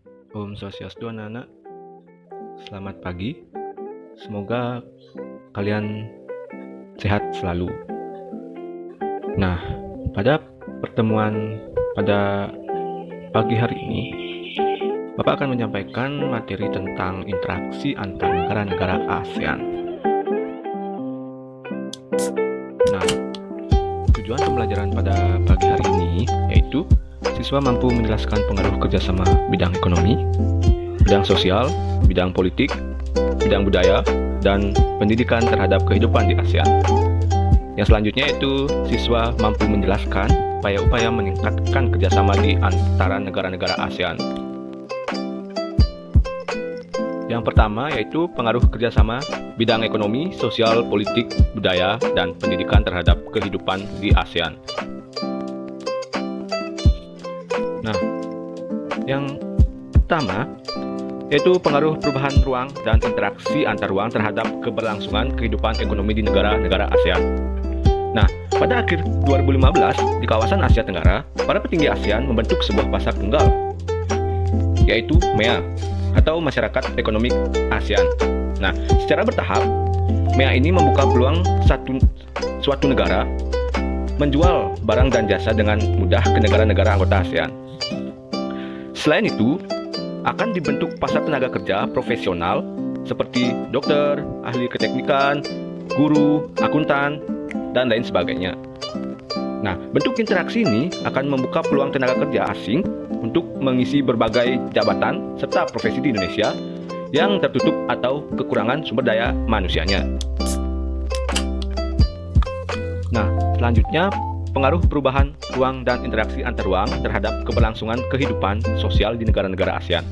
Om Swastiastu anak-anak, selamat pagi. Semoga kalian sehat selalu. Nah, pada pertemuan pada pagi hari ini, Bapak akan menyampaikan materi tentang interaksi antar negara-negara ASEAN. Nah, tujuan pembelajaran pada pagi hari ini yaitu siswa mampu menjelaskan pengaruh kerjasama bidang ekonomi, bidang sosial, bidang politik, bidang budaya, dan pendidikan terhadap kehidupan di ASEAN. Yang selanjutnya yaitu siswa mampu menjelaskan upaya-upaya meningkatkan kerjasama di antara negara-negara ASEAN. Yang pertama yaitu pengaruh kerjasama bidang ekonomi, sosial, politik, budaya, dan pendidikan terhadap kehidupan di ASEAN. Nah, yang pertama yaitu pengaruh perubahan ruang dan interaksi antar ruang terhadap keberlangsungan kehidupan ekonomi di negara-negara ASEAN. Nah, pada akhir 2015 di kawasan Asia Tenggara, para petinggi ASEAN membentuk sebuah pasar tunggal, yaitu MEA atau Masyarakat Ekonomi ASEAN. Nah, secara bertahap, MEA ini membuka peluang suatu negara menjual barang dan jasa dengan mudah ke negara-negara anggota ASEAN. Selain itu, akan dibentuk pasar tenaga kerja profesional seperti dokter, ahli keteknikan, guru, akuntan, dan lain sebagainya. Nah, bentuk interaksi ini akan membuka peluang tenaga kerja asing untuk mengisi berbagai jabatan serta profesi di Indonesia yang tertutup atau kekurangan sumber daya manusianya. Nah, selanjutnya pengaruh perubahan ruang dan interaksi antar ruang terhadap keberlangsungan kehidupan sosial di negara-negara ASEAN.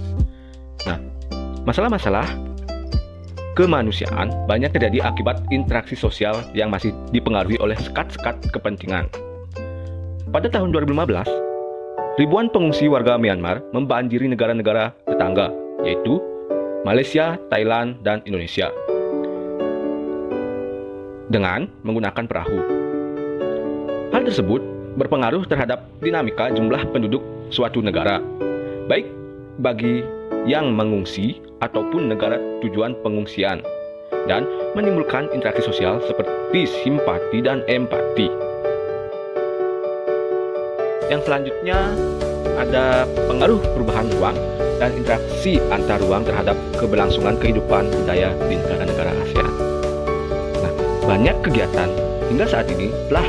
Nah, masalah-masalah kemanusiaan banyak terjadi akibat interaksi sosial yang masih dipengaruhi oleh sekat-sekat kepentingan. Pada tahun 2015, ribuan pengungsi warga Myanmar membanjiri negara-negara tetangga, yaitu Malaysia, Thailand, dan Indonesia, dengan menggunakan perahu. Hal tersebut berpengaruh terhadap dinamika jumlah penduduk suatu negara, baik bagi yang mengungsi ataupun negara tujuan pengungsian, dan menimbulkan interaksi sosial seperti simpati dan empati. Yang selanjutnya ada pengaruh perubahan ruang dan interaksi antar ruang terhadap keberlangsungan kehidupan budaya di negara-negara ASEAN. Nah, banyak kegiatan hingga saat ini telah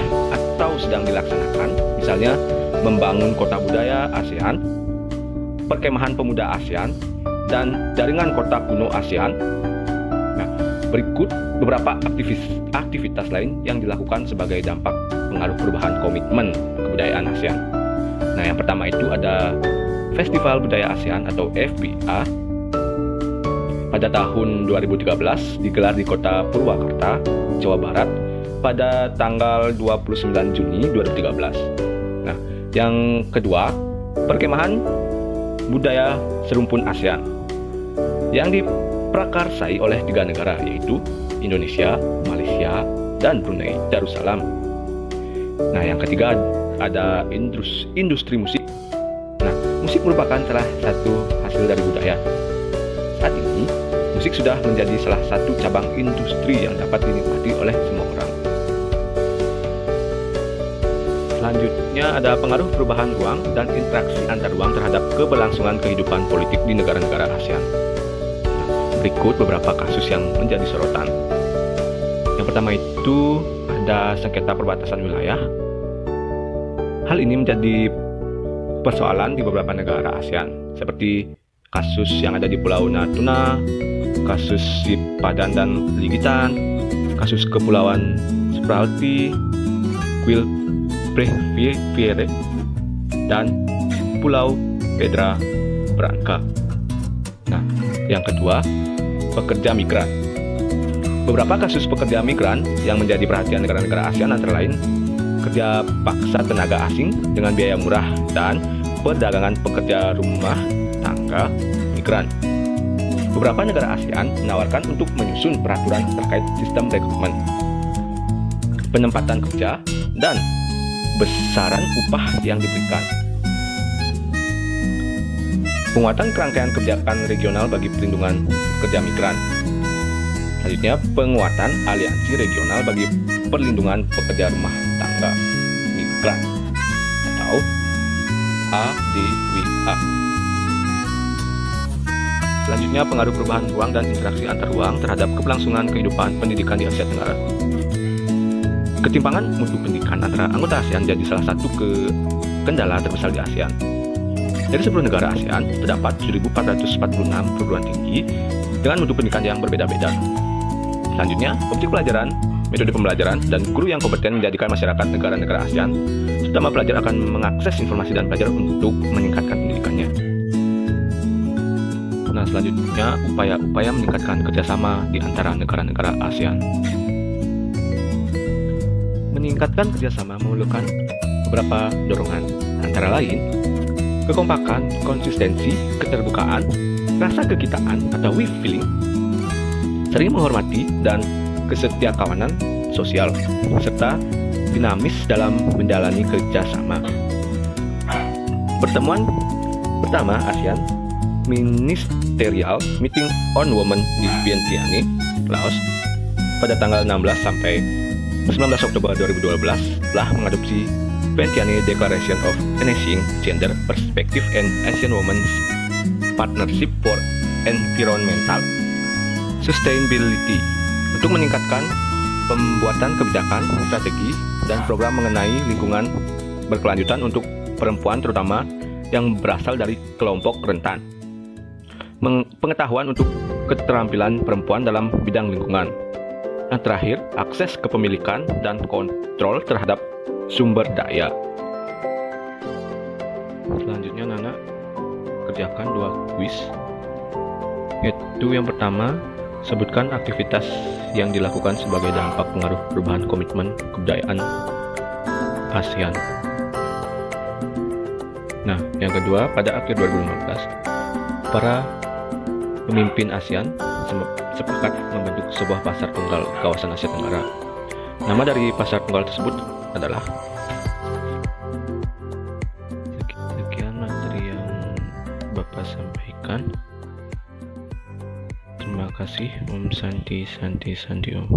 atau sedang dilaksanakan, misalnya membangun kota budaya ASEAN, perkemahan pemuda ASEAN, dan jaringan kota kuno ASEAN. Nah, berikut beberapa aktivitas lain yang dilakukan sebagai dampak pengaruh perubahan komitmen kebudayaan ASEAN. Nah, yang pertama itu ada Festival Budaya ASEAN atau FBA. Pada tahun 2013 digelar di kota Purwakarta, Jawa Barat, pada tanggal 29 Juni 2013. Nah, yang kedua, perkemahan budaya serumpun ASEAN yang diprakarsai oleh 3 negara, yaitu Indonesia, Malaysia, dan Brunei Darussalam. Nah, yang ketiga ada industri musik. Nah, musik merupakan salah satu hasil dari budaya. Saat ini, musik sudah menjadi salah satu cabang industri yang dapat dinikmati oleh semua orang. Selanjutnya ada pengaruh perubahan ruang dan interaksi antar ruang terhadap keberlangsungan kehidupan politik di negara-negara ASEAN. Nah, berikut beberapa kasus yang menjadi sorotan. Yang pertama itu ada sengketa perbatasan wilayah. Hal ini menjadi persoalan di beberapa negara ASEAN, seperti kasus yang ada di Pulau Natuna, kasus di Padan dan Ligitan, kasus Kepulauan Spratly, Quilpriviere, dan Pulau Pedra Branca. Nah, yang kedua, pekerja migran. Beberapa kasus pekerja migran yang menjadi perhatian negara-negara ASEAN antara lain kerja paksa tenaga asing dengan biaya murah dan perdagangan pekerja rumah tangga migran. Beberapa negara ASEAN menawarkan untuk menyusun peraturan terkait sistem rekrutmen, penempatan kerja, dan besaran upah yang diberikan. Penguatan kerangkaian kebijakan regional bagi perlindungan pekerja migran. Selanjutnya, penguatan aliansi regional bagi perlindungan pekerja rumah tangga migran atau ADWA. Selanjutnya, pengaruh perubahan ruang dan interaksi antar ruang terhadap keberlangsungan kehidupan pendidikan di Asia Tenggara. Ketimpangan mutu pendidikan antara anggota ASEAN jadi salah satu kendala terbesar di ASEAN. Dari 10 negara ASEAN, terdapat 1.446 perguruan tinggi dengan mutu pendidikan yang berbeda-beda. Selanjutnya, objek pelajaran, metode pembelajaran, dan guru yang kompeten menjadikan masyarakat negara-negara ASEAN terutama pelajar akan mengakses informasi dan belajar untuk meningkatkan pendidikannya. Nah, selanjutnya, upaya-upaya meningkatkan kerjasama di antara negara-negara ASEAN. Meningkatkan kerjasama memerlukan beberapa dorongan, antara lain kekompakan, konsistensi, keterbukaan, rasa kekitaan atau we feeling, sering menghormati dan kesetiakawanan sosial, serta dinamis dalam menjalani kerjasama. Pertemuan pertama ASEAN Ministerial Meeting on Women di Vientiane, Laos pada tanggal 16 sampai 19 Oktober 2012 telah mengadopsi Vientiane Declaration of Enhancing Gender Perspective and Asian Women's Partnership for Environmental Sustainability untuk meningkatkan pembuatan kebijakan, strategi, dan program mengenai lingkungan berkelanjutan untuk perempuan terutama yang berasal dari kelompok rentan. Pengetahuan untuk keterampilan perempuan dalam bidang lingkungan. Yang terakhir, akses kepemilikan dan kontrol terhadap sumber daya. Selanjutnya Nana kerjakan 2 kuis. Yaitu yang pertama, sebutkan aktivitas yang dilakukan sebagai dampak pengaruh perubahan komitmen kebudayaan ASEAN. Nah, yang kedua, pada akhir 2015, para pemimpin ASEAN sepakat membentuk sebuah pasar tunggal kawasan Asia Tenggara. Nama dari pasar tunggal tersebut adalah. Sekian materi yang Bapak sampaikan. Terima kasih. Om Santi Santi Santi Om.